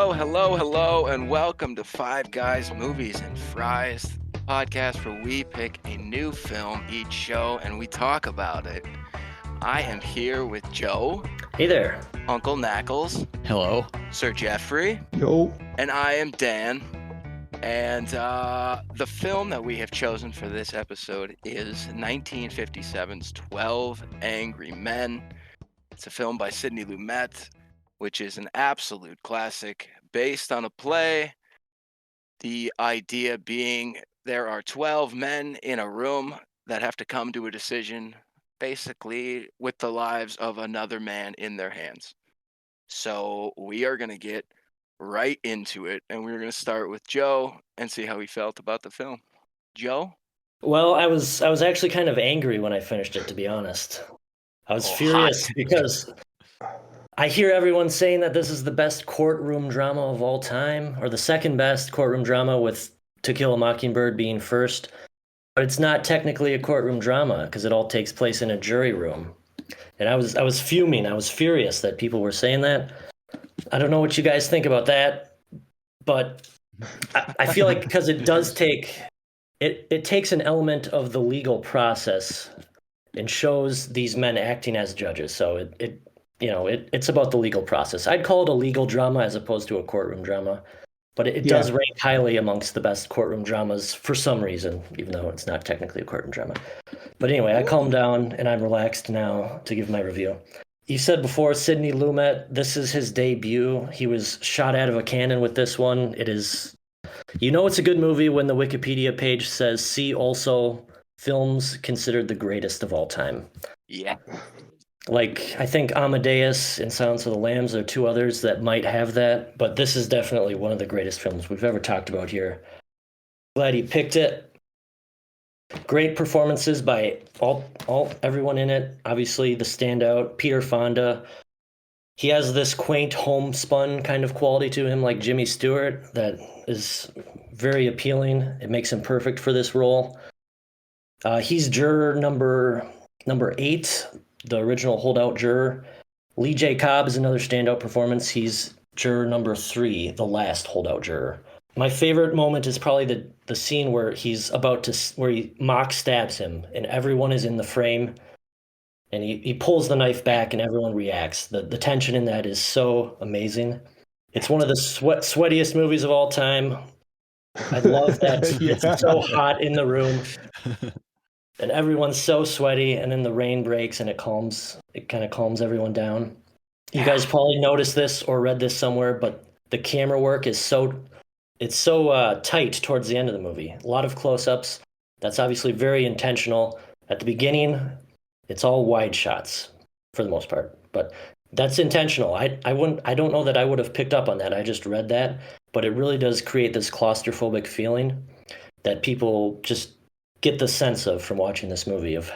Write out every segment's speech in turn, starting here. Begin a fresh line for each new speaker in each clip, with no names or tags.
Hello, and welcome to Five Guys Movies and Fries, the podcast where we pick a new film each show and we talk about it. I am here with Joe.
Hey there.
Uncle Knackles.
Hello.
Sir Jeffrey.
Yo.
And I am Dan. And the film that we have chosen for this episode is 1957's 12 Angry Men. It's a film by Sidney Lumet, which is an absolute classic based on a play. The idea being there are 12 men in a room that have to come to a decision, basically with the lives of another man in their hands. So we are going to get right into it, and we're going to start with Joe and see how he felt about the film. Joe?
Well, I was actually kind of angry when I finished it, to be honest. I was furious because I hear everyone saying that this is the best courtroom drama of all time, or the second best courtroom drama, with To Kill a Mockingbird being first. But it's not technically a courtroom drama because it all takes place in a jury room. And I was fuming. I was furious that people were saying that. I don't know what you guys think about that, but I feel like because it does take it takes an element of the legal process and shows these men acting as judges. So it's about the legal process. I'd call it a legal drama as opposed to a courtroom drama, but it does rank highly amongst the best courtroom dramas for some reason, even though it's not technically a courtroom drama. But anyway, I calmed down and I'm relaxed now to give my review. You said before, Sidney Lumet, this is his debut. He was shot out of a cannon with this one. It is, it's a good movie when the Wikipedia page says, see also films considered the greatest of all time.
Yeah.
Like, I think Amadeus and Silence of the Lambs are two others that might have that, but this is definitely one of the greatest films we've ever talked about here. Glad he picked it. Great performances by everyone in it. Obviously, the standout, Peter Fonda. He has this quaint homespun kind of quality to him, like Jimmy Stewart, that is very appealing. It makes him perfect for this role. He's juror number 8, the original holdout juror. Lee J. Cobb is another standout performance. He's juror number 3, the last holdout juror. My favorite moment is probably the scene where where he mock stabs him and everyone is in the frame and he pulls the knife back and everyone reacts. The tension in that is so amazing. It's one of the sweatiest movies of all time. I love that It's so hot in the room and everyone's so sweaty, and then the rain breaks and it kind of calms everyone down. You guys probably noticed this or read this somewhere, but the camera work is so tight towards the end of the movie. A lot of close-ups. That's obviously very intentional. At the beginning, it's all wide shots for the most part, but that's intentional. I don't know that I would have picked up on that. I just read that, but it really does create this claustrophobic feeling that people just get the sense of from watching this movie of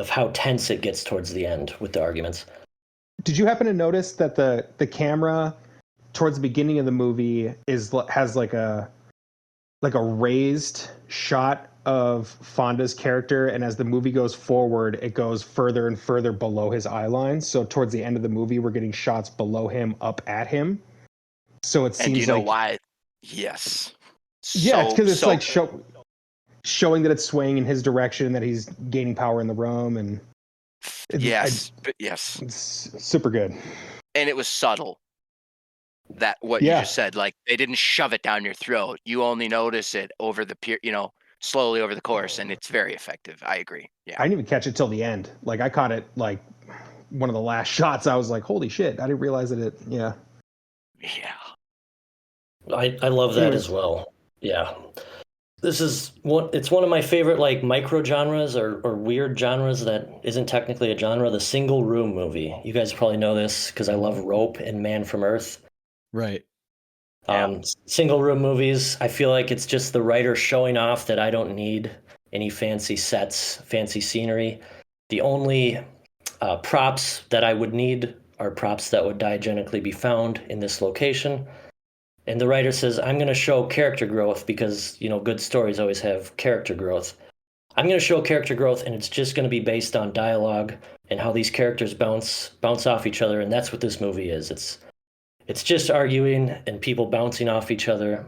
how tense it gets towards the end with the arguments.
Did you happen to notice that the camera towards the beginning of the movie has like a raised shot of Fonda's character, and as the movie goes forward, it goes further and further below his eye line. So towards the end of the movie, we're getting shots below him, up at him. So it seems like...
And you know why? Yes.
Yeah, it's because it's like showing that it's swaying in his direction, that he's gaining power in the room, and...
Yes.
It's super good.
And it was subtle. That what you just said, like they didn't shove it down your throat. You only notice it over the slowly over the course, and it's very effective. I agree. Yeah.
I didn't even catch it till the end. Like I caught it like one of the last shots. I was like, holy shit. I didn't realize that it. Yeah.
I love that as well. Yeah. It's one of my favorite like micro genres or weird genres that isn't technically a genre, the single room movie. You guys probably know this because I love Rope and Man from Earth.
Right.
Single room movies, I feel like it's just the writer showing off that I don't need any fancy sets, fancy scenery. The only props that I would need are props that would diegetically be found in this location. And the writer says, I'm going to show character growth because, good stories always have character growth. I'm going to show character growth, and it's just going to be based on dialogue and how these characters bounce off each other, and that's what this movie is. It's just arguing and people bouncing off each other.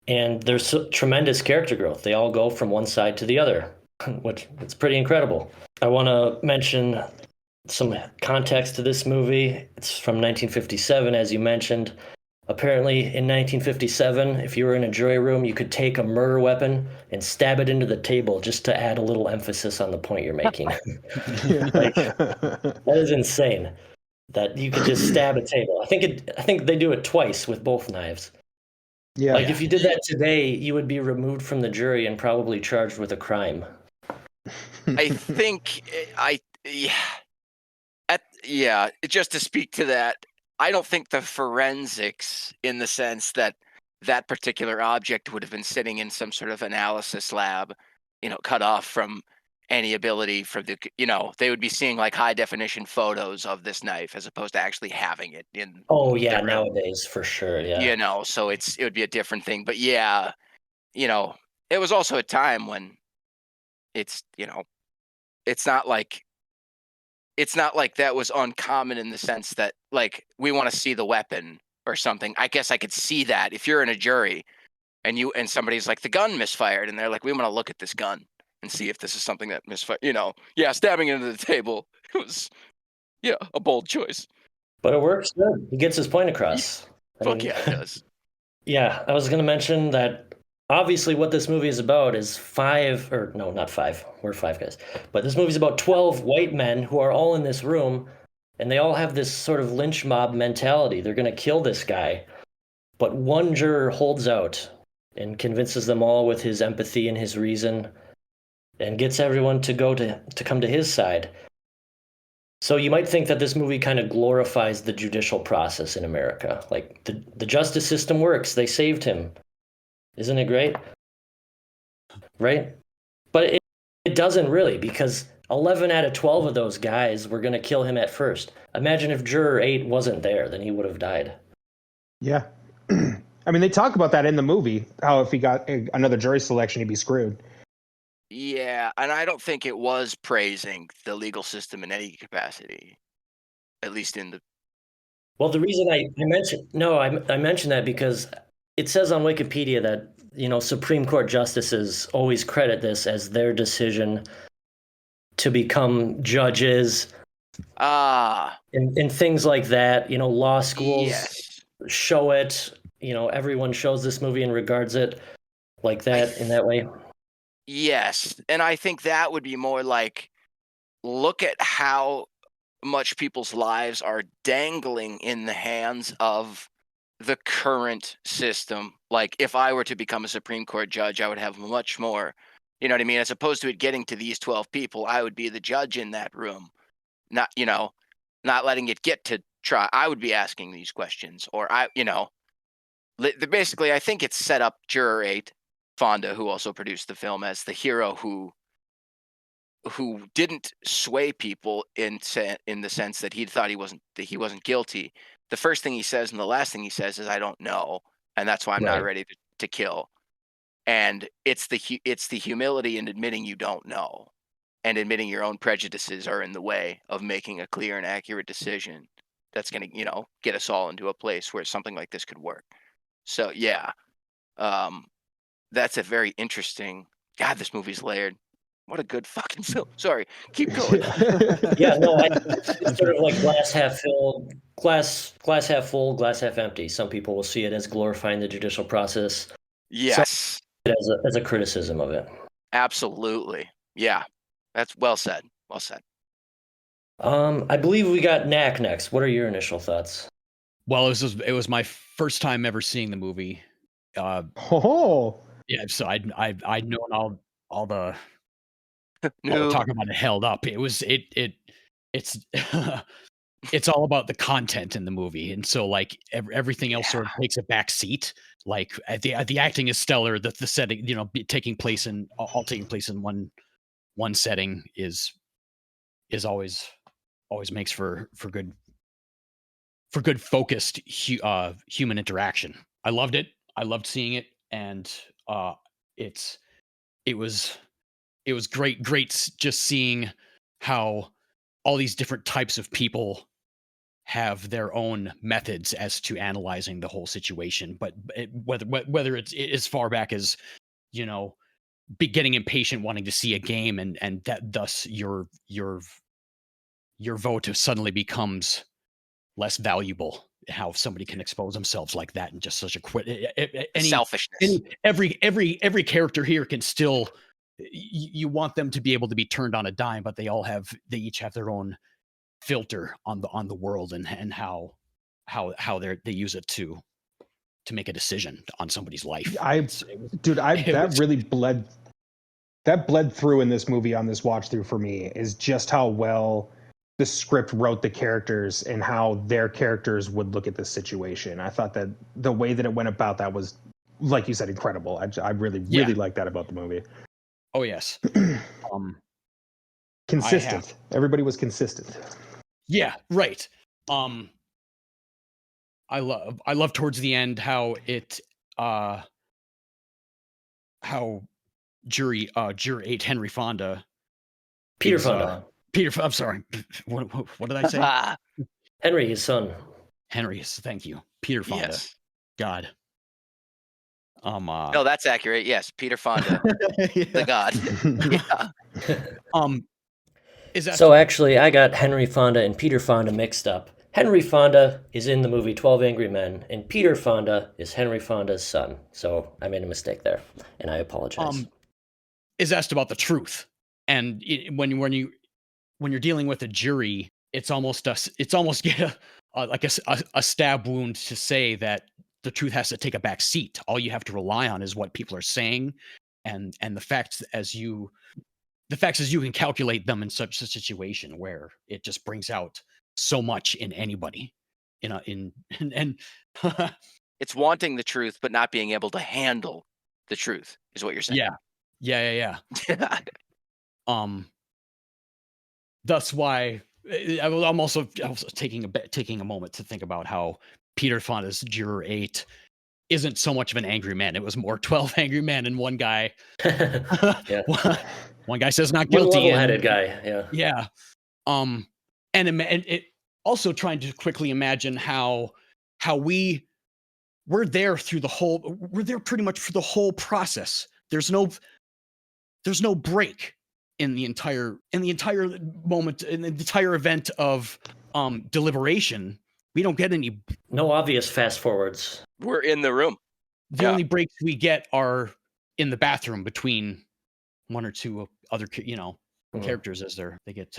And there's tremendous character growth. They all go from one side to the other, which it's pretty incredible. I want to mention some context to this movie. It's from 1957, as you mentioned. Apparently, in 1957, if you were in a jury room, you could take a murder weapon and stab it into the table just to add a little emphasis on the point you're making. Like, that is insane. That you could just stab a table. I think they do it twice with both knives.
Yeah.
Like if you did that today, you would be removed from the jury and probably charged with a crime.
I think just to speak to that, I don't think the forensics, in the sense that that particular object would have been sitting in some sort of analysis lab, cut off from any ability for the, they would be seeing like high definition photos of this knife as opposed to actually having it in.
Oh yeah, nowadays for sure, yeah.
So it would be a different thing. But yeah, it was also a time when it's not like that was uncommon in the sense that like we want to see the weapon or something. I guess I could see that if you're in a jury and somebody's like the gun misfired and they're like, we want to look at this gun and see if this is something that misfired. Stabbing into the table. It was a bold choice.
But it works good. He gets his point across.
Yeah, it does.
Yeah, I was going to mention that obviously what this movie is about is not five. We're five guys. But this movie's about 12 white men who are all in this room, and they all have this sort of lynch mob mentality. They're going to kill this guy. But one juror holds out and convinces them all with his empathy and his reason and gets everyone to come to his side. So you might think that this movie kind of glorifies the judicial process in America. Like the justice system works. They saved him. Isn't it great? Right? But it doesn't really, because 11 out of 12 of those guys were going to kill him at first. Imagine if juror 8 wasn't there, then he would have died.
Yeah. I mean, they talk about that in the movie, how if he got another jury selection, he'd be screwed.
Yeah, and I don't think it was praising the legal system in any capacity, at least in the...
Well, the reason I mentioned that because it says on Wikipedia that, Supreme Court justices always credit this as their decision to become judges. And things like that, law schools show it, everyone shows this movie and regards it like that in that way.
Yes, and I think that would be more like, look at how much people's lives are dangling in the hands of the current system. Like, if I were to become a Supreme Court judge, I would have much more, you know what I mean? As opposed to it getting to these 12 people, I would be the judge in that room, not letting it get to trial. I would be asking these questions, or basically, I think it's set up Juror 8, Fonda, who also produced the film, as the hero who didn't sway people in the sense that he thought he wasn't guilty. The first thing he says and the last thing he says is, "I don't know," and that's why I'm not ready to kill. And it's the humility in admitting you don't know, and admitting your own prejudices are in the way of making a clear and accurate decision that's going to get us all into a place where something like this could work. So yeah. That's a very interesting... God, this movie's layered. What a good fucking film. Sorry, keep going.
Yeah, no, it's sort of like glass half filled, glass half full, glass half empty. Some people will see it as glorifying the judicial process.
Yes.
As a criticism of it.
Absolutely. Yeah, that's well said. Well said.
I believe we got Knack next. What are your initial thoughts?
Well, it was my first time ever seeing the movie. Yeah, so I'd known all the talk about it held up. It's it's all about the content in the movie, and so like everything else sort of takes a back seat. Like the acting is stellar. The setting, taking place in one setting is always makes for good focused human interaction. I loved it. I loved seeing it, and it was great just seeing how all these different types of people have their own methods as to analyzing the whole situation. But whether it's as far back as, getting impatient, wanting to see a game, and that thus your vote suddenly becomes less valuable. How somebody can expose themselves like that in just such a
selfishness.
Every character here can still. You want them to be able to be turned on a dime, but they each have their own filter on the world and how they use it to make a decision on somebody's life.
That really bled through in this movie on this watch through for me, is just how well the script wrote the characters and how their characters would look at this situation. I thought that the way that it went about that was, like you said, incredible. I really like that about the movie.
Oh yes.
Consistent. Everybody was consistent.
Yeah, right. I love towards the end how Juror 8 Henry Fonda.
Peter Fonda.
I'm sorry. What did I say?
Henry, his son.
Henry, thank you. Peter Fonda. Yes. God.
No, that's accurate. Yes, Peter Fonda, the God.
Yeah.
So actually, I got Henry Fonda and Peter Fonda mixed up. Henry Fonda is in the movie 12 Angry Men, and Peter Fonda is Henry Fonda's son. So I made a mistake there, and I apologize.
Is asked about the truth, and when you're dealing with a jury, it's almost get a stab wound to say that the truth has to take a back seat. All you have to rely on is what people are saying, and the facts as you can calculate them in such a situation where it just brings out so much in anybody. And
it's wanting the truth but not being able to handle the truth is what you're saying.
Yeah. That's why I'm also taking a moment to think about how Peter Fonda's Juror 8 isn't so much of an angry man. It was more 12 angry men and one guy. One guy says not guilty.
One level-headed guy.
Yeah. And it also trying to quickly imagine how we're there pretty much for the whole process. There's no break in the entire moment, in the entire event of deliberation. We don't get
no obvious fast forwards.
We're in the room.
The only breaks we get are in the bathroom between one or two other characters as they get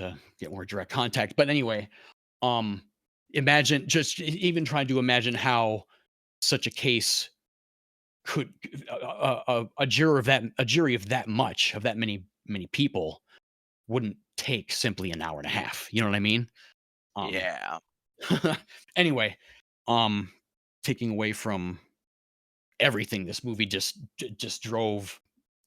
more direct contact. But anyway, imagine just even trying to imagine how such a case could a jury of that many people wouldn't take simply an hour and a half. You know what I mean?
Yeah.
Anyway, taking away from everything, this movie just drove,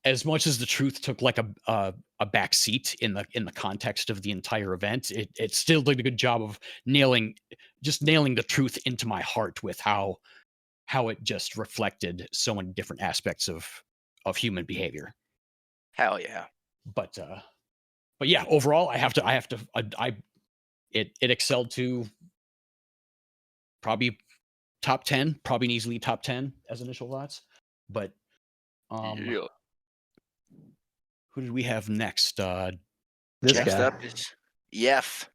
as much as the truth took like a back seat in the context of the entire event. It still did a good job of nailing the truth into my heart with how it just reflected so many different aspects of human behavior.
Hell yeah.
But yeah, overall, it excelled to probably top 10, probably easily top 10 as initial thoughts. But who did we have next?
Next up is Yef.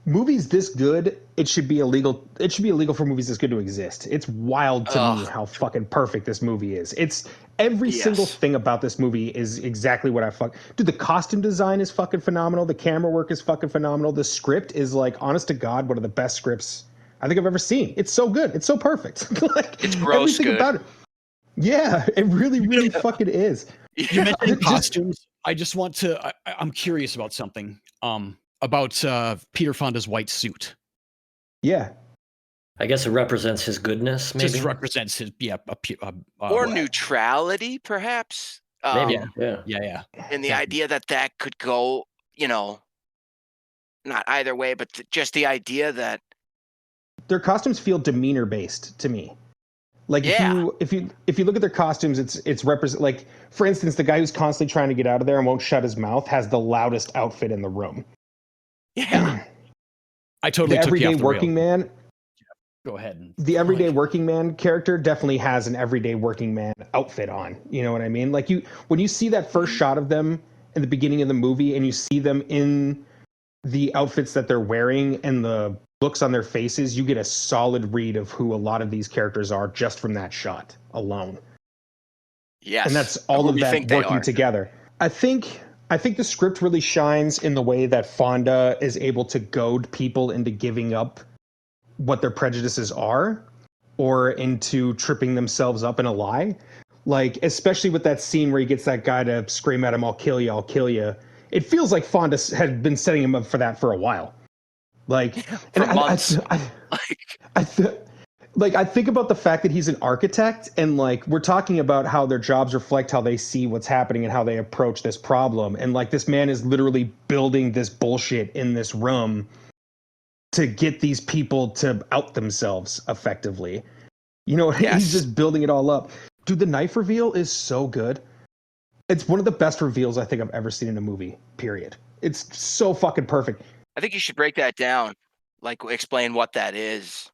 Movies this good, it should be illegal. It should be illegal for movies this good to exist. It's wild to me how fucking perfect this movie is. It's every single thing about this movie is exactly what dude, the costume design is fucking phenomenal. The camera work is fucking phenomenal. The script is, like, honest to God, one of the best scripts I think I've ever seen. It's so good. It's so perfect. Like,
it's gross
everything
good.
About it. Yeah, it really, really fucking is.
You mentioned costumes. I just want to. I'm curious about something. About Peter Fonda's white suit.
Yeah.
I guess it represents his goodness, maybe?
Just represents his,
or neutrality, perhaps.
Maybe,
yeah.
And the idea that could go, not either way, but just the idea that
their costumes feel demeanor based to me. Like, if you look at their costumes, it's represent, like, for instance, the guy who's constantly trying to get out of there and won't shut his mouth has the loudest outfit in the room.
Yeah.
I totally
the
took you
everyday
off the
working
rail.
man.
Go ahead.
The everyday working man character definitely has an everyday working man outfit on. You know what I mean? Like when you see that first shot of them in the beginning of the movie, and you see them in the outfits that they're wearing and the looks on their faces, you get a solid read of who a lot of these characters are just from that shot alone.
Yes.
And that's all
who
of
we
that
think they
working
are.
together. I think the script really shines in the way that Fonda is able to goad people into giving up what their prejudices are, or into tripping themselves up in a lie. Like, especially with that scene where he gets that guy to scream at him, I'll kill you, I'll kill you. It feels like Fonda had been setting him up for that for a while. Like,
For months.
I think about the fact that he's an architect, and like we're talking about how their jobs reflect how they see what's happening and how they approach this problem. And like this man is literally building this bullshit in this room to get these people to out themselves effectively. You know,
Yes.
He's just building it all up. Dude, the knife reveal is so good. It's one of the best reveals I think I've ever seen in a movie, period. It's so fucking perfect.
I think you should break that down. Like, explain what that is,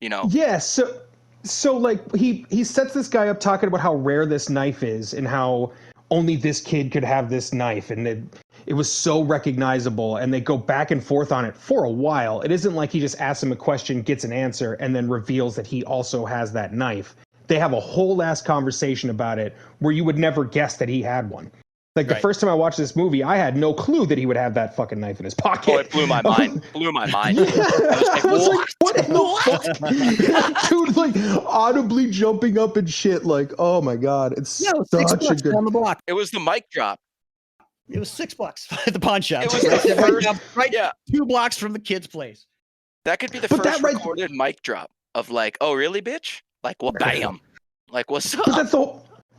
you know?
Yeah, so like he sets this guy up talking about how rare this knife is and how only this kid could have this knife, and it was so recognizable, and they go back and forth on it for a while. It isn't like he just asks him a question, gets an answer, and then reveals that he also has that knife. They have a whole ass conversation about it where you would never guess that he had one. Like, the first time I watched this movie, I had no clue that he would have that fucking knife in his pocket.
Oh, it blew my mind.
I was like, what in the fuck? Dude, like, audibly jumping up and shit. Like, oh my God. It's such a good...
on the block.
It was the mic drop.
It was $6 at the pawn shop.
It was the first,
yeah, 2 blocks from the kid's place.
That could be the first recorded mic drop of like, oh, really, bitch? Like, well, bam. Like, what's up?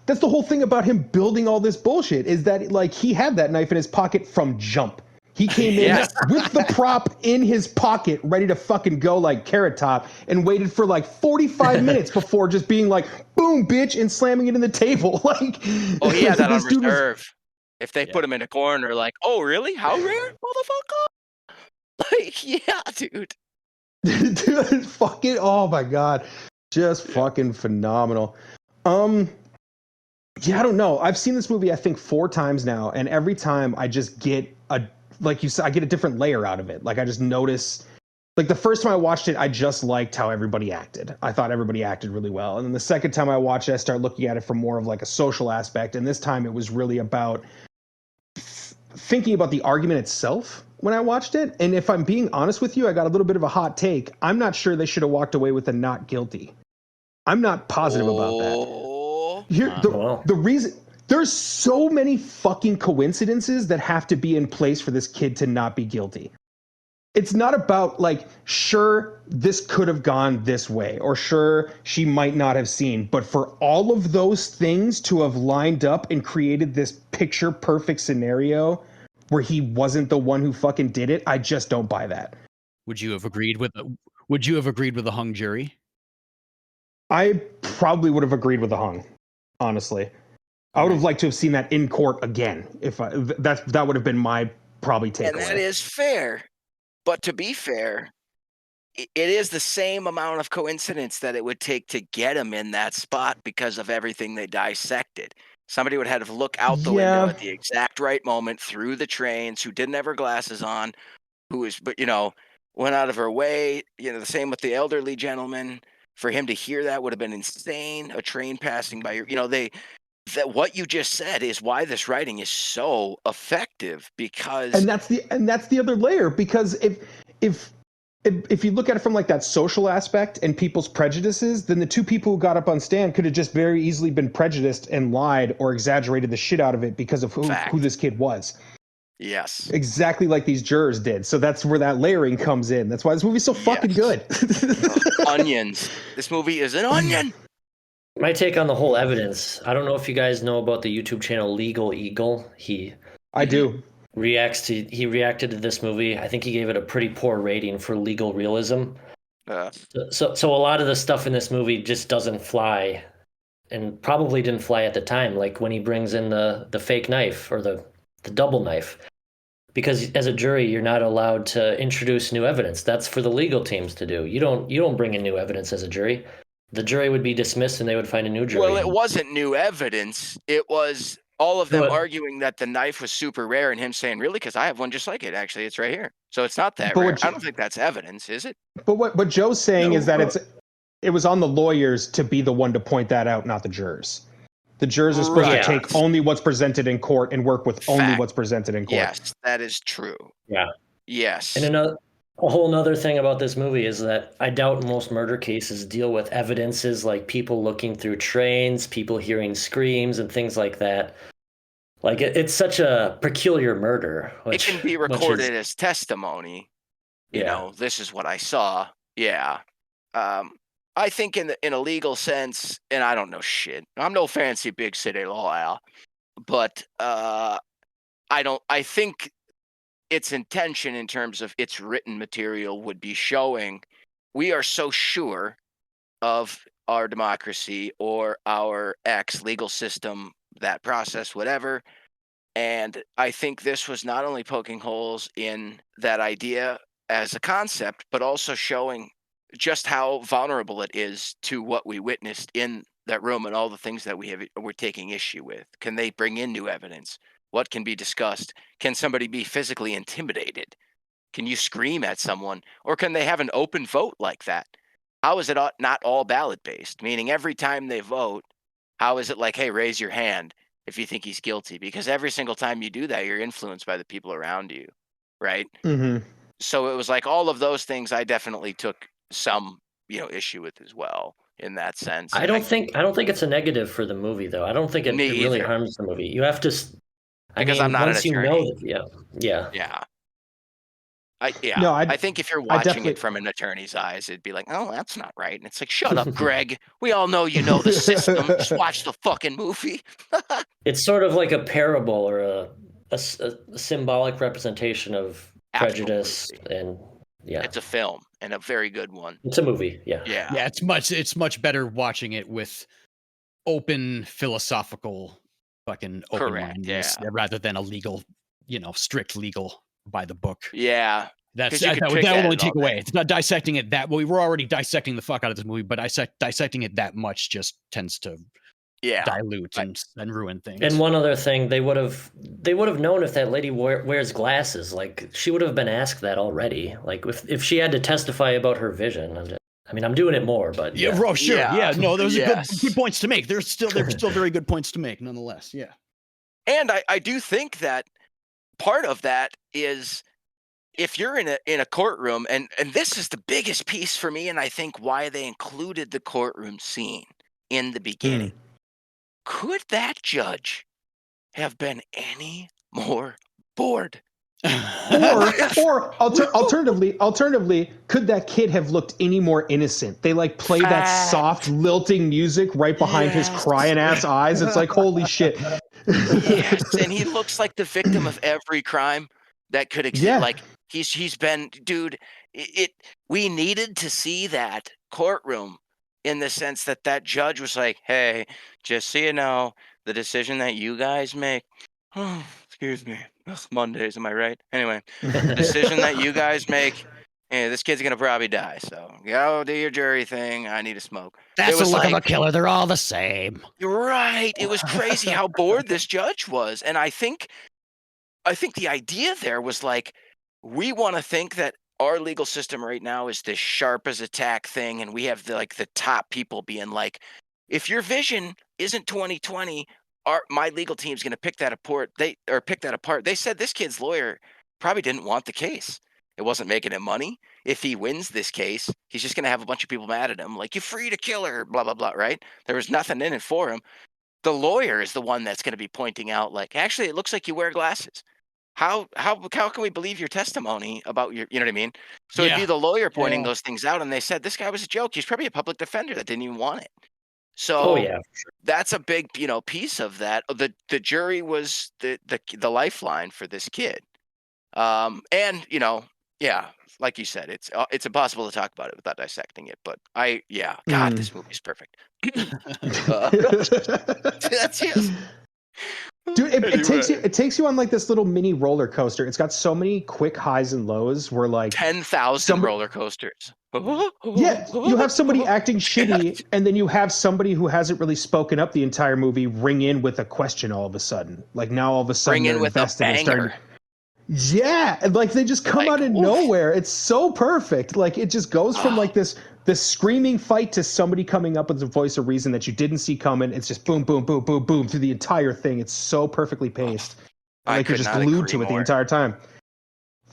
That's the whole thing about him building all this bullshit, is that like he had that knife in his pocket from jump. He came in with the prop in his pocket, ready to fucking go like Carrot Top, and waited for like 45 minutes before just being like, boom, bitch, and slamming it in the table. Like,
oh, he had that on reserve. If they put him in a corner, like, oh, really? How rare, motherfucker? Like, yeah, dude.
Dude, fucking, oh my God. Just fucking phenomenal. Yeah, I don't know. I've seen this movie, I think, 4 times now, and every time I just get like you said, I get a different layer out of it. Like, I just notice, like, the first time I watched it, I just liked how everybody acted. I thought everybody acted really well. And then the second time I watched it, I started looking at it from more of like a social aspect. And this time it was really about thinking about the argument itself when I watched it. And if I'm being honest with you, I got a little bit of a hot take. I'm not sure they should have walked away with a not guilty. I'm not positive about that. Here, the reason, there's so many fucking coincidences that have to be in place for this kid to not be guilty. It's not about like, sure, this could have gone this way, or sure, she might not have seen, but for all of those things to have lined up and created this picture perfect scenario where he wasn't the one who fucking did it, I just don't buy that.
Would you have agreed with the hung jury?
I probably would have agreed with the hung. Honestly, I would have liked to have seen that in court again. If that would have been my probably takeaway.
And that is fair, but to be fair, it is the same amount of coincidence that it would take to get him in that spot because of everything they dissected. Somebody would have to look out the window at the exact right moment through the trains, who didn't have her glasses on, went out of her way. The same with the elderly gentleman. For him to hear that would have been insane. A train passing by that what you just said is why this writing is so effective, because
and that's the other layer, because if you look at it from like that social aspect and people's prejudices, then the 2 people who got up on stand could have just very easily been prejudiced and lied or exaggerated the shit out of it because of who this kid was.
Yes.
Exactly like these jurors did. So that's where that layering comes in. That's why this movie's so fucking good.
Onions. This movie is an onion.
My take on the whole evidence, I don't know if you guys know about the YouTube channel Legal Eagle.
I do.
He reacted to this movie. I think he gave it a pretty poor rating for legal realism. So a lot of the stuff in this movie just doesn't fly, and probably didn't fly at the time. Like when he brings in the fake knife or the double knife, because as a jury, you're not allowed to introduce new evidence. That's for the legal teams to do. You don't bring in new evidence as a jury. The jury would be dismissed and they would find a new jury.
Well, it wasn't new evidence. It was all of them arguing that the knife was super rare and him saying, really? Because I have one just like it. Actually, it's right here. So it's not that rare. I don't think that's evidence, is it?
But what Joe's saying is that it was on the lawyers to be the one to point that out, not the jurors. The jurors are supposed to take only what's presented in court and work with only what's presented in court.
Yes, that is true.
Yeah.
Yes.
And a whole other thing about this movie is that I doubt most murder cases deal with evidences like people looking through trains, people hearing screams, and things like that. Like, it's such a peculiar murder.
It can be recorded as testimony. You know, this is what I saw. Yeah. I think in a legal sense, and I don't know shit. I'm no fancy big city lawyer, but I think its intention in terms of its written material would be showing we are so sure of our democracy or our legal system, that process, whatever. And I think this was not only poking holes in that idea as a concept, but also showing just how vulnerable it is to what we witnessed in that room and all the things that we're taking issue with. Can they bring in new evidence? What can be discussed? Can somebody be physically intimidated? Can you scream at someone? Or can they have an open vote like that? How is it not all ballot based? Meaning every time they vote, how is it like, hey, raise your hand if you think he's guilty? Because every single time you do that, you're influenced by the people around you, right?
Mm-hmm.
So it was like all of those things I definitely took some issue with as well in that sense.
I don't think it's a negative for the movie though. I don't think it really harms the movie. You have to,
I'm not
once
an attorney.
Yeah.
I think if you're watching it from an attorney's eyes, it'd be like, oh, that's not right. And it's like, shut up, Greg. We all know you know the system. Just watch the fucking movie.
It's sort of like a parable or a symbolic representation of prejudice. And
it's a film and a very good one.
It's a movie. Yeah.
It's much better watching it with open philosophical fucking open mindedness rather than a legal, strict legal by the book.
Yeah.
That would only take away. It's not dissecting it that well, we were already dissecting the fuck out of this movie, but dissecting it that much just tends to dilute and ruin things.
And one other thing, they would have known if that lady wears glasses. Like, she would have been asked that already. Like, if she had to testify about her vision. I'm doing it more, but
no, those are good points to make. They're still very good points to make, nonetheless. Yeah.
And I do think that part of that is if you're in a courtroom, and this is the biggest piece for me, and I think why they included the courtroom scene in the beginning. Could that judge have been any more bored?
or alternatively, could that kid have looked any more innocent? They play that soft, lilting music right behind his crying ass eyes. It's like, holy shit.
Yes, and he looks like the victim of every crime that could exist. Yeah. Like he's been, dude. We needed to see that courtroom. In the sense that judge was like, hey, just so you know, the decision that you guys make, excuse me, Mondays, am I right? Anyway, the decision that you guys make, this kid's going to probably die. So go do your jury thing. I need to smoke.
That's the look of a killer. They're all the same.
You're right. It was crazy how bored this judge was. And I think the idea there was like, we want to think that our legal system right now is this sharp as a tack thing, and we have the top people being like, if your vision isn't 20/20, my legal team's going to pick that apart. They said this kid's lawyer probably didn't want the case. It wasn't making him money. If he wins this case, he's just going to have a bunch of people mad at him, like, you freed a killer, blah blah blah. Right? There was nothing in it for him. The lawyer is the one that's going to be pointing out, like, actually, it looks like you wear glasses. How can we believe your testimony about your, you know what I mean? So it'd be the lawyer pointing those things out, and they said this guy was a joke. He's probably a public defender that didn't even want it. So that's a big, piece of that. The jury was the lifeline for this kid. And like you said, it's impossible to talk about it without dissecting it. But this movie is perfect. That's it.
Dude, it takes you on like this little mini roller coaster. It's got so many quick highs and lows where like
10,000 roller coasters.
Yeah, you have somebody acting shitty, and then you have somebody who hasn't really spoken up the entire movie ring in with a question all of a sudden. Like now all of a sudden
Bring in
they're
with a
invested and starting.
banger.
Yeah, and like they just come
Like,
out of
oof.
nowhere. It's so perfect. Like it just goes from like this screaming fight to somebody coming up with a voice of reason that you didn't see coming. It's just boom, boom, boom, boom, boom through the entire thing. It's so perfectly paced. And
I
like you're
could
just
not
glued
agree
to it the
more.
entire time.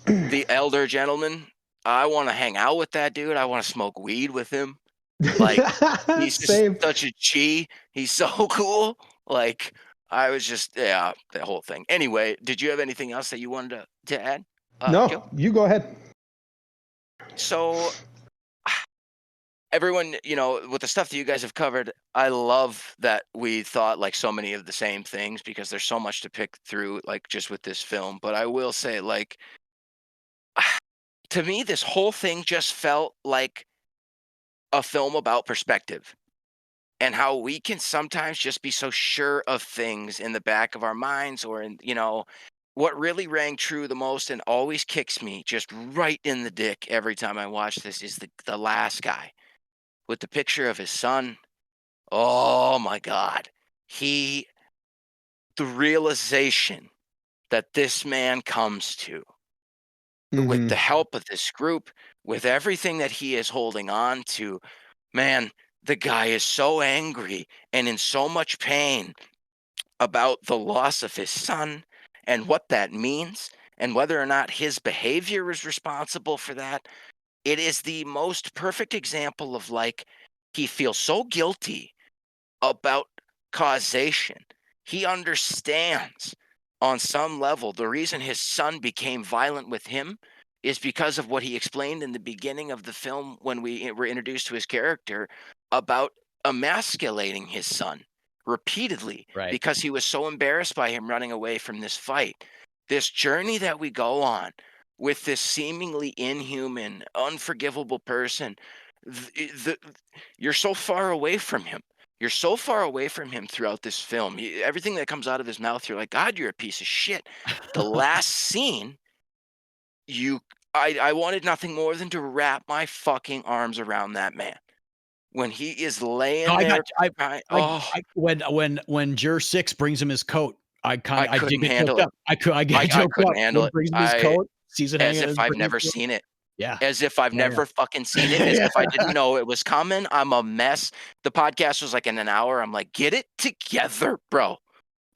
The elder gentleman, I want to hang out with that dude. I want to smoke weed with him. Like he's just
Same.
such a G. He's so cool. Like I was just the whole thing. Anyway, did you have anything else that you wanted to add?
No,
Joe?
you go ahead.
So everyone, with the stuff that you guys have covered, I love that we thought like so many of the same things because there's so much to pick through, like just with this film. But I will say, like, to me, this whole thing just felt like a film about perspective and how we can sometimes just be so sure of things in the back of our minds or in, what really rang true the most and always kicks me just right in the dick every time I watch this is the last guy with the picture of his son. Oh my God. The realization that this man comes to with the help of this group, with everything that he is holding on to, man, the guy is so angry and in so much pain about the loss of his son and what that means and whether or not his behavior is responsible for that. It is the most perfect example of like he feels so guilty about causation. He understands on some level the reason his son became violent with him is because of what he explained in the beginning of the film when we were introduced to his character about emasculating his son repeatedly
Right.
because he was so embarrassed by him running away from this fight. This journey that we go on with this seemingly inhuman, unforgivable person, you're so far away from him. You're so far away from him throughout this film. Everything that comes out of his mouth, you're like, God, you're a piece of shit. The last scene, I wanted nothing more than to wrap my fucking arms around that man when he is laying there.
When Juror 6 brings him his coat, I
couldn't
did get
handle
choked
it.
up. I get
I
choked
couldn't
up.
handle
When
it.
brings him his coat, sees it
As
hanging.
if I've never seen it.
Yeah.
As if I've never fucking seen it. As if I didn't know it was coming. I'm a mess. The podcast was like in an hour. I'm like, get it together, bro.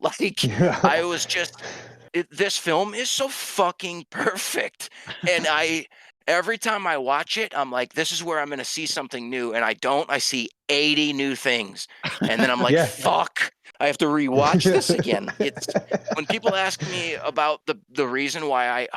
Like, I was just, this film is so fucking perfect. And every time I watch it, I'm like, this is where I'm going to see something new. And I see 80 new things. And then I'm like, fuck, I have to rewatch this again. It's when people ask me about the reason why I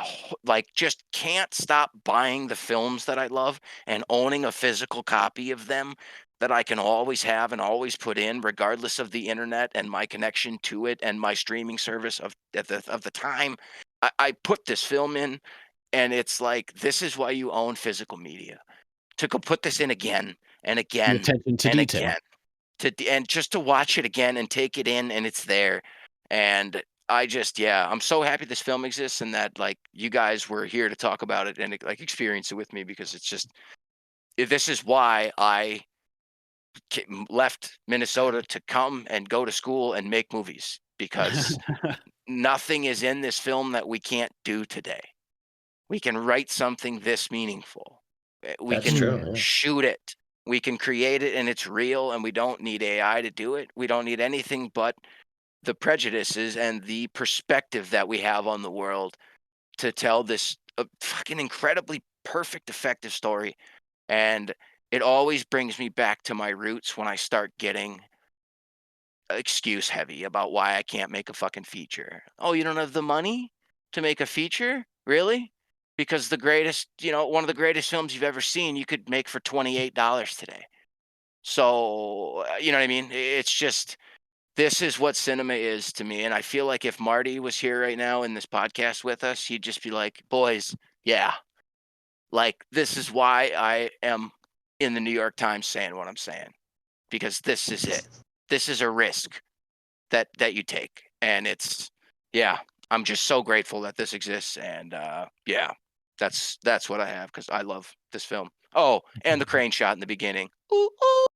like just can't stop buying the films that I love and owning a physical copy of them that I can always have and always put in, regardless of the internet and my connection to it and my streaming service of the time. I put this film in, and it's like, this is why you own physical media, to go put this in again and again
attention to
and
detail.
again, and just to watch it again and take it in, and it's there. And I'm so happy this film exists and that like you guys were here to talk about it and like experience it with me, because it's just, this is why I left Minnesota to come and go to school and make movies, because nothing is in this film that we can't do today. We can write something this meaningful. We
That's
can
true, yeah.
shoot it. We can create it and it's real, and we don't need AI to do it. We don't need anything but the prejudices and the perspective that we have on the world to tell this fucking incredibly perfect, effective story. And it always brings me back to my roots when I start getting excuse heavy about why I can't make a fucking feature. Oh, you don't have the money to make a feature? Really? Because one of the greatest films you've ever seen, you could make for $28 today. So, you know what I mean? It's just, this is what cinema is to me. And I feel like if Marty was here right now in this podcast with us, he'd just be like, boys, yeah, like, this is why I am in the New York Times saying what I'm saying, because this is it. This is a risk that you take. And it's, yeah, I'm just so grateful that this exists. And yeah, that's what I have because I love this film. Oh, and the crane shot in the beginning. Ooh, ooh.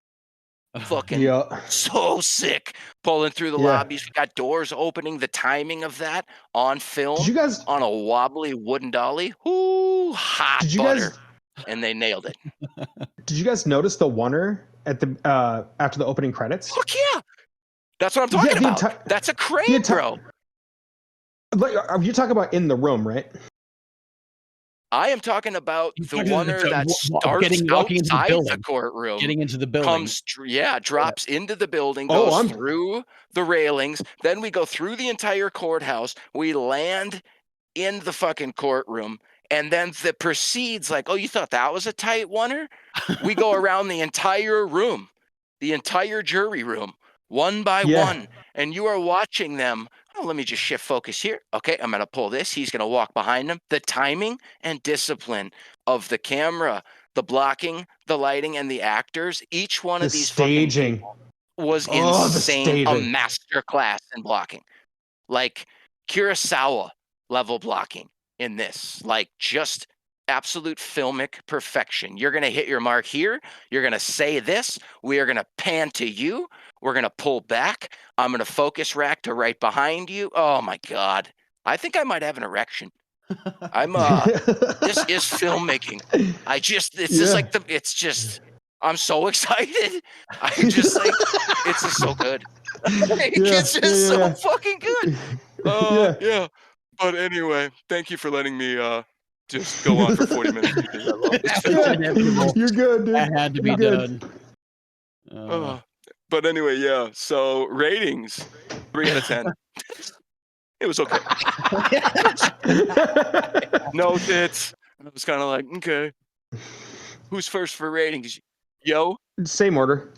Fucking
Yeah.
so sick. Pulling through the lobbies. We got doors opening. The timing of that on film
Did you guys
on a wobbly wooden dolly. Ooh, hot
Did you
butter.
guys
And they nailed it.
Did you guys notice the oneer at the after the opening credits?
Fuck yeah. That's what I'm talking about. That's a crane, bro.
Like, are you talking about in the room, right?
I am talking about the oneer that starts
walking into the
outside
building.
the courtroom.
Getting into the building.
Drops into the building, goes through the railings. Then we go through the entire courthouse. We land in the fucking courtroom. And then it proceeds like, oh, you thought that was a tight oneer? We go around the entire room, the entire jury room, one by one. And you are watching them. Oh, let me just shift focus here. Okay, I'm going to pull this. He's going to walk behind him. The timing and discipline of the camera, the blocking, the lighting, and the actors, each one of these
staging
was insane. A masterclass in blocking. Like Kurosawa level blocking in this. Like just absolute filmic perfection. You're going to hit your mark here. You're going to say this. We are going to pan to you. We're going to pull back. I'm going to focus rack to right behind you. Oh my God. I think I might have an erection. This is filmmaking. I'm so excited. It's just so good. It's just so fucking good. Yeah. But anyway, thank you for letting me just go on for 40 minutes because I love this film.
You're good, dude.
That had to be done.
But anyway, yeah. So ratings, 3 out of 10. It was okay. No tits. I was kind of like, okay. Who's first for ratings? Yo?
Same order.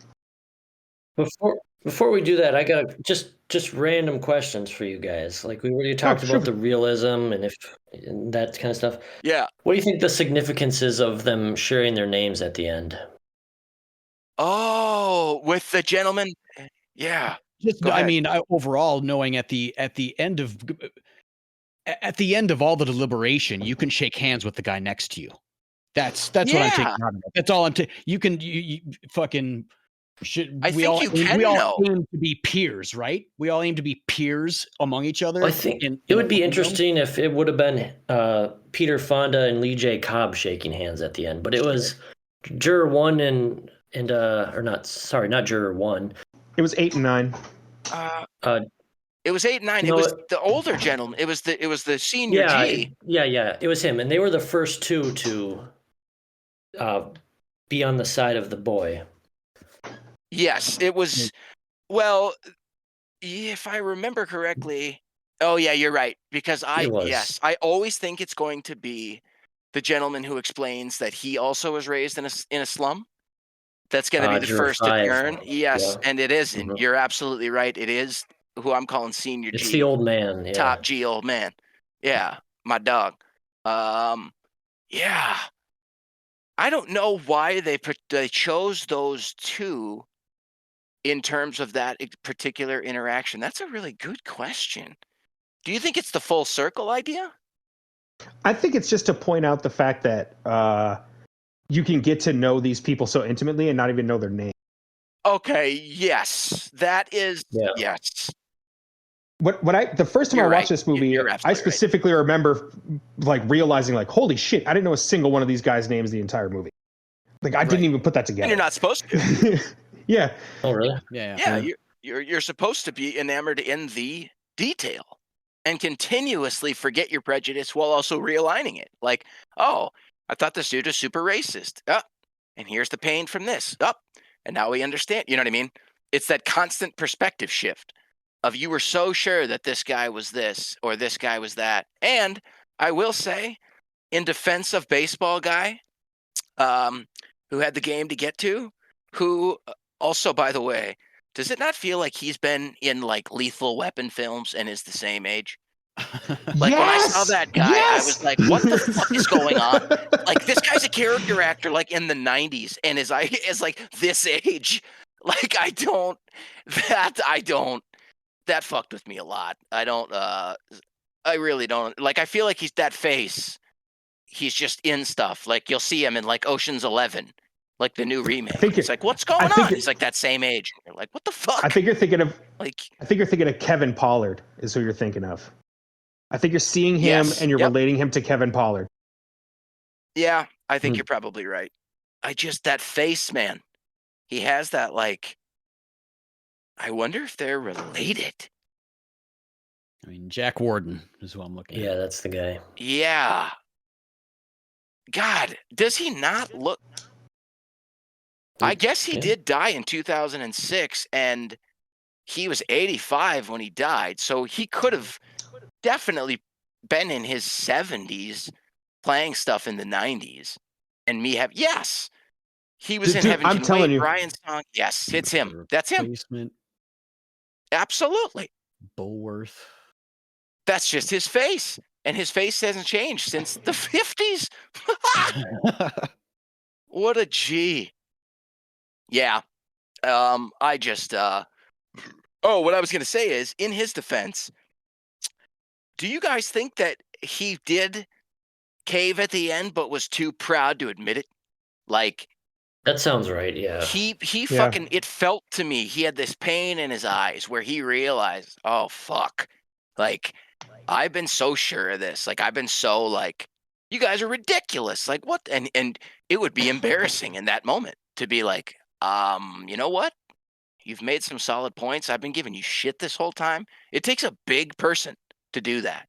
Before we do that, I got just random questions for you guys. Like we already talked about the realism and that kind of stuff.
Yeah.
What do you think the significance is of them sharing their names at the end?
Oh, with the gentleman. Yeah.
I mean, overall, knowing at the end of all the deliberation, you can shake hands with the guy next to you. That's what I'm taking out of it. That's all I'm taking. You fucking. We all aim to be peers, right? We all aim to be peers among each other.
I think it would be interesting if it would have been Peter Fonda and Lee J. Cobb shaking hands at the end, but it was Juror 1 not Juror 1.
It was 8 and 9.
It was 8 and 9. It was the older gentleman. It was the senior G.
Yeah. It was him, and they were the first two to be on the side of the boy.
Yes, it was. Well, if I remember correctly. Oh yeah, you're right. Because I always think it's going to be the gentleman who explains that he also was raised in a slum. That's going to be the first to turn. Yes, and it isn't. Mm-hmm. You're absolutely right. It is who I'm calling Senior G.
It's the old man. Yeah.
Top G old man. Yeah, my dog. Yeah. I don't know why they chose those two in terms of that particular interaction. That's a really good question. Do you think it's the full circle idea?
I think it's just to point out the fact that you can get to know these people so intimately and not even know their name.
Okay, yes. That is yes.
The first time I watched this movie, I specifically remember like realizing like, holy shit, I didn't know a single one of these guys' names the entire movie. Like I didn't even put that together.
And you're not supposed to.
Yeah.
Oh really?
Yeah. You're supposed to be enamored in the detail and continuously forget your prejudice while also realigning it. Like, oh, I thought this dude was super racist. And here's the pain from this. And now we understand. You know what I mean? It's that constant perspective shift of you were so sure that this guy was this or this guy was that. And I will say, in defense of baseball guy, who had the game to get to, who also, by the way, does it not feel like he's been in like Lethal Weapon films and is the same age? Like when I saw that guy, I was like, what the fuck is going on? Like this guy's a character actor like in the 90s and is like this age. Like I don't that fucked with me a lot. I don't. I really don't. Like, I feel like he's that face. He's just in stuff. Like, you'll see him in like Ocean's 11, like the new remake. It's like, what's going on? He's like that same age. You're like, what the fuck?
I think you're thinking of
like.
I think you're thinking of Kevin Pollard. Is who you're thinking of. I think you're seeing him and you're relating him to Kevin Pollard.
Yeah, I think you're probably right. That face, man. He has that, like, I wonder if they're related.
I mean, Jack Warden is who I'm looking at.
Yeah, that's the guy.
Yeah. God, does he not look? I guess he did die in 2006, and he was 85 when he died. So he could have definitely been in his 70s playing stuff in the 90s. And yes. He was in Heaven
I'm
Can
telling
Wait,
you.
Brian's song. Yes, it's him. That's him. Absolutely.
Bulworth.
That's just his face. And his face hasn't changed since the 50s. What a G. Yeah. I just what I was going to say is, in his defense, do you guys think that he did cave at the end but was too proud to admit it? Like,
that sounds right, yeah.
He fucking, it felt to me, he had this pain in his eyes where he realized, oh fuck. Like, I've been so sure of this. Like, I've been so like, you guys are ridiculous. Like, what? And it would be embarrassing in that moment to be like, you know what? You've made some solid points. I've been giving you shit this whole time. It takes a big person to do that.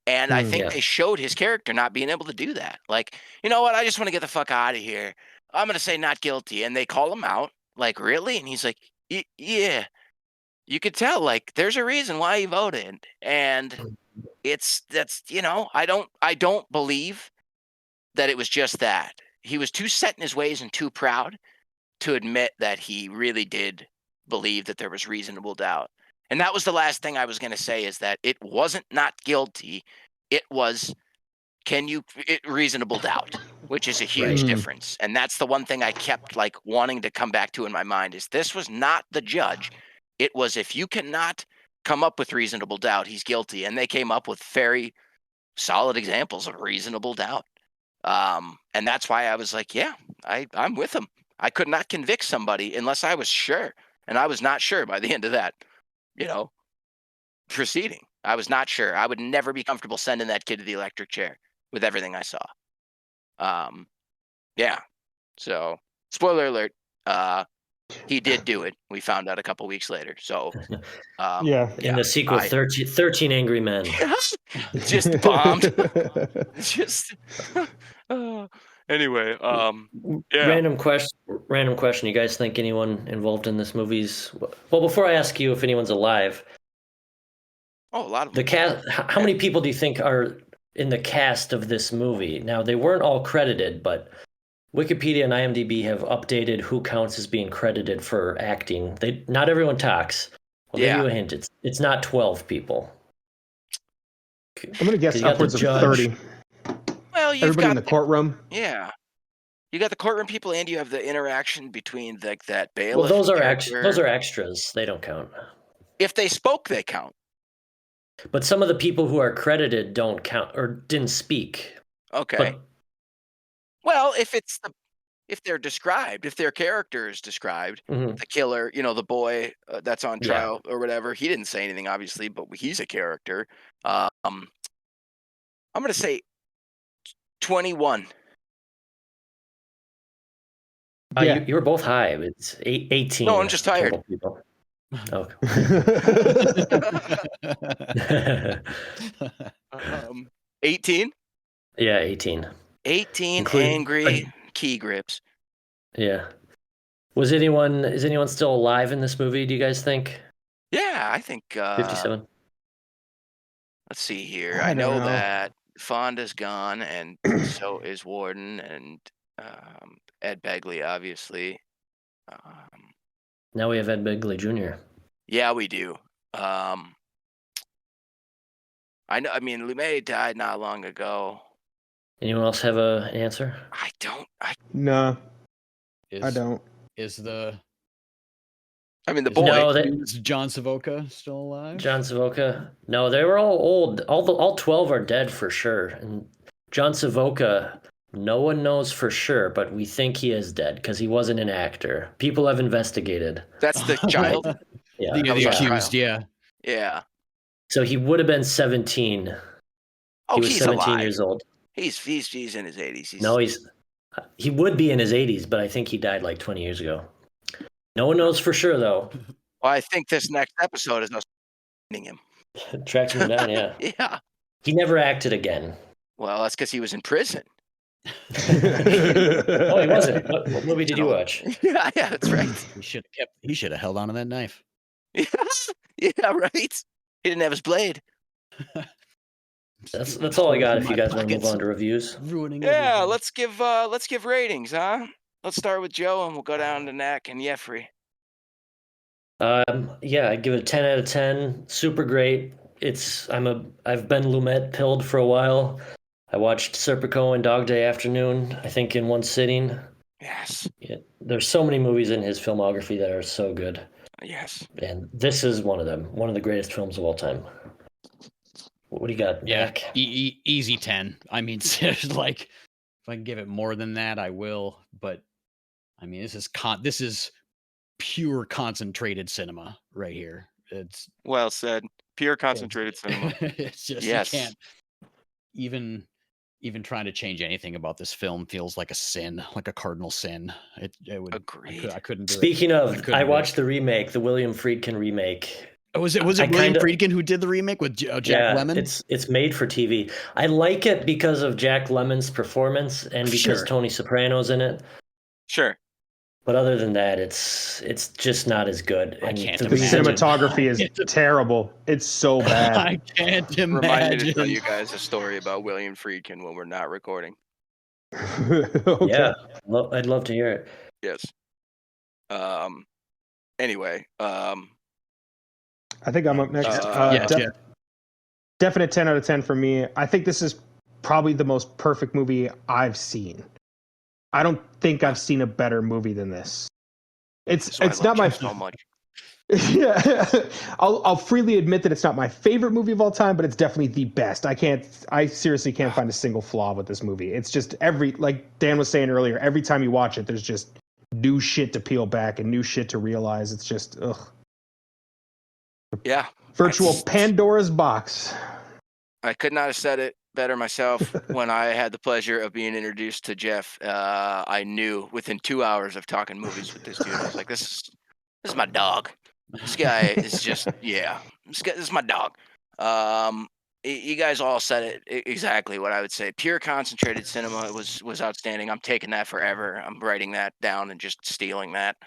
And I think they showed his character not being able to do that. Like, you know what? I just want to get the fuck out of here. I'm going to say not guilty. And they call him out. Like, really? And he's like, yeah. You could tell, like, there's a reason why he voted. And I don't believe that it was just that. He was too set in his ways and too proud to admit that he really did believe that there was reasonable doubt. And that was the last thing I was going to say, is that it wasn't not guilty. It was, reasonable doubt, which is a huge difference. And that's the one thing I kept like wanting to come back to in my mind, is this was not the judge. It was, if you cannot come up with reasonable doubt, he's guilty. And they came up with very solid examples of reasonable doubt. And that's why I was like, yeah, I'm with him. I could not convict somebody unless I was sure. And I was not sure by the end of that, proceeding. I was not sure. I would never be comfortable sending that kid to the electric chair with everything I saw. Yeah. So, spoiler alert, he did do it. We found out a couple weeks later. So,
in the sequel, 13 Angry Men.
Just bombed. Anyway,
Random question. You guys think anyone involved in this movie's? Well, before I ask you if anyone's alive.
Oh, a lot of
the cast. How many people do you think are in the cast of this movie? Now, they weren't all credited, but Wikipedia and IMDb have updated who counts as being credited for acting. Not everyone talks. I'll give you a hint. It's not 12 people.
I'm going to guess upwards of 30.
Well,
everybody in the courtroom.
Yeah. You got the courtroom people, and you have the interaction between that bailiff.
Well, those are extras. They don't count.
If they spoke, they count.
But some of the people who are credited don't count or didn't speak.
Okay. Well, if they're described, if their character is described, the killer, the boy that's on trial or whatever, he didn't say anything, obviously, but he's a character. I'm going to say 21.
You were both high. It's 18.
No, I'm just tired.
People. Oh.
18?
Yeah, 18.
18 angry key grips.
Yeah. Is anyone still alive in this movie, do you guys think?
Yeah, I think
57.
Let's see here. I know that Fonda's gone, and so is Warden, and Ed Begley, obviously.
Now we have Ed Begley Jr.
Yeah, we do. I know. I mean, Lumet died not long ago.
Anyone else have an answer?
I don't.
No, I don't.
Is the
I mean, the
Is
boy.
No,
is John Savoca still alive?
John Savoca. No, they were all old. All 12 are dead for sure. And John Savoca, no one knows for sure, but we think he is dead because he wasn't an actor. People have investigated.
That's the child.
Yeah,
the
That was
yeah.
our
accused,
child.
yeah.
Yeah.
So he would have been 17.
Oh,
He was
he's
17
alive.
years old.
He's in his 80s.
No, he would be in his 80s, but I think he died like 20 years ago. No one knows for sure though.
Well, I think this next episode is us finding him.
Tracking him down, yeah.
Yeah.
He never acted again.
Well, that's because he was in prison.
Oh, he wasn't. What movie did you watch?
Yeah, that's right.
He should have held on to that knife.
Yeah, right. He didn't have his blade.
That's all I got. If you guys want to move on to reviews.
Ruining
Yeah,
everything.
let's give ratings, huh? Let's start with Joe, and we'll go down to Knack and Jeffrey.
Yeah, I give it a 10 out of 10. Super great. I've been Lumet pilled for a while. I watched Serpico and Dog Day Afternoon, I think in one sitting.
Yes.
Yeah, there's so many movies in his filmography that are so good.
Yes.
And this is one of them. One of the greatest films of all time. What do you got,
Yeah,
Mac?
easy 10. I mean, like, if I can give it more than that, I will. But I mean, this is pure concentrated cinema right here. It's
Well said. Pure concentrated cinema.
It's just
Yes.
you can't even trying to change anything about this film feels like a sin, like a cardinal sin. It would.
Agreed.
I couldn't do
Speaking
it.
of, I watched the remake, the William Friedkin remake.
Oh, was it William Friedkin who did the remake with Jack Lemmon?
It's made for TV. I like it because of Jack Lemmon's performance and because
Sure.
Tony Soprano's in it.
Sure.
But other than that, it's just not as good.
I
And
can't
The
imagine.
cinematography is terrible. It's so bad.
I can't
Remind me to
imagine.
tell you guys a story about William Friedkin when we're not recording.
Okay.
Yeah, I'd love to hear it.
Yes. Anyway.
I think I'm up next.
Yeah.
Definite 10 out of 10 for me. I think this is probably the most perfect movie I've seen. I don't think I've seen a better movie than this. It's not my
so much.
Yeah. I'll freely admit that it's not my favorite movie of all time, but it's definitely the best. I seriously can't find a single flaw with this movie. It's just like Dan was saying earlier, every time you watch it, there's just new shit to peel back and new shit to realize. It's just
Yeah.
virtual Pandora's box.
I could not have said it better myself. When I had the pleasure of being introduced to Jeff, I knew within 2 hours of talking movies with this dude, I was like, this is my dog. This guy is just, yeah, this is my dog. You guys all said it exactly what I would say. Pure concentrated cinema was outstanding. I'm taking that forever. I'm writing that down and just stealing that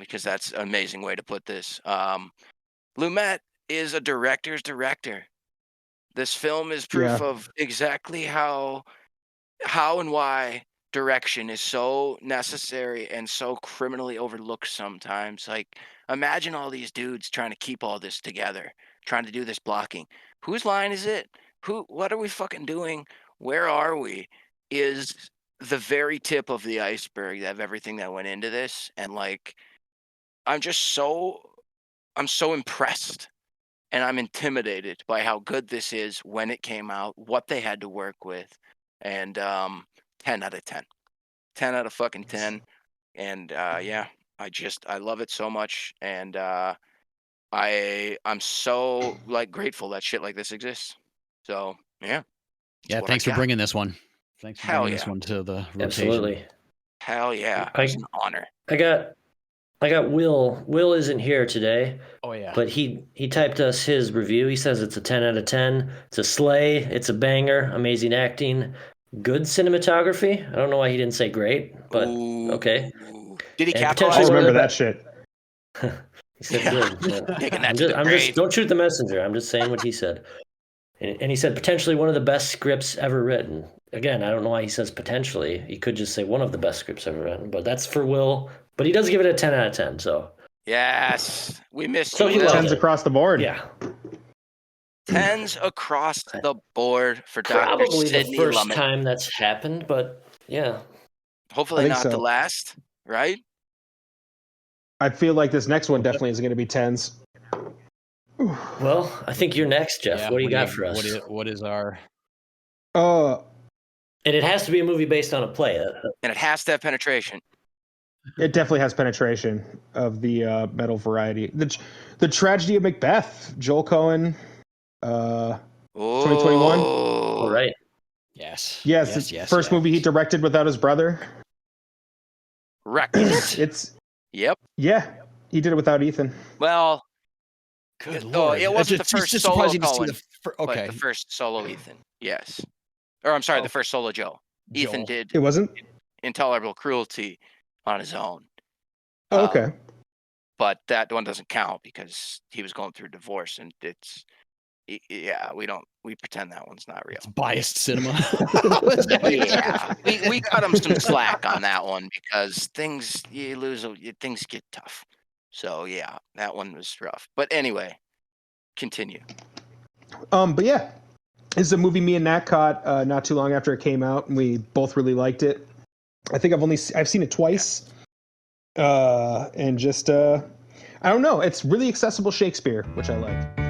because that's an amazing way to put this. Lumet is a director's director. This film is proof of exactly how and why direction is so necessary and so criminally overlooked sometimes. Like, imagine all these dudes trying to keep all this together, trying to do this blocking. Whose line is it? What are we fucking doing? Where are we? Is the very tip of the iceberg of everything that went into this. And like, I'm so impressed. And I'm intimidated by how good this is when it came out, what they had to work with, and 10 out of 10. 10 out of fucking 10. And yeah, I love it so much, and I'm so like grateful that shit like this exists. So yeah.
Yeah, thanks for bringing this one. Thanks for bringing this one to the rotation.
Absolutely.
Hell yeah, it's an honor.
I got Will. Will isn't here today.
Oh yeah.
But he typed us his review. He says it's a 10 out of 10. It's a slay. It's a banger. Amazing acting. Good cinematography. I don't know why he didn't say great, but okay.
Did he
And
capitalize?
I'll remember that shit.
He said good. Yeah.
I'm just
don't shoot the messenger. I'm just saying what he said. And he said potentially one of the best scripts ever written. Again, I don't know why he says potentially. He could just say one of the best scripts ever written, but that's for Will. But he does give it a 10 out of 10, so.
Yes, we missed
So
you.
he
Tens across the board.
Yeah.
10s across the board for Dr.
Probably
Sidney
the first
Lumet.
time that's happened, but yeah.
Hopefully
think
not
so.
the last, right?
I feel like this next one definitely isn't going to be 10s.
Well, I think you're next, Jeff.
Yeah,
what do you got for us?
What is our?
And it has to be a movie based on a play.
And it has to have penetration.
It definitely has penetration of the metal variety. The Tragedy of Macbeth, Joel Cohen, 2021.
All right.
Yes.
Yes. First movie he directed without his brother.
It's. Yep.
Yeah, he did it without Ethan.
Well.
Good Lord.
It wasn't the first solo Colin,
okay.
but the first solo Ethan. Yes. Or I'm sorry, the first solo Joe. Ethan did.
It wasn't?
Intolerable Cruelty on his own.
Oh, okay.
But that one doesn't count because he was going through divorce, and we pretend that one's not real.
It's biased cinema.
Yeah, we cut him some slack on that one because things get tough. So yeah, that one was rough. But anyway, continue.
But yeah, it's a movie me and Nat caught not too long after it came out, and we both really liked it. I think I've seen it twice, and just I don't know, it's really accessible Shakespeare, which I like.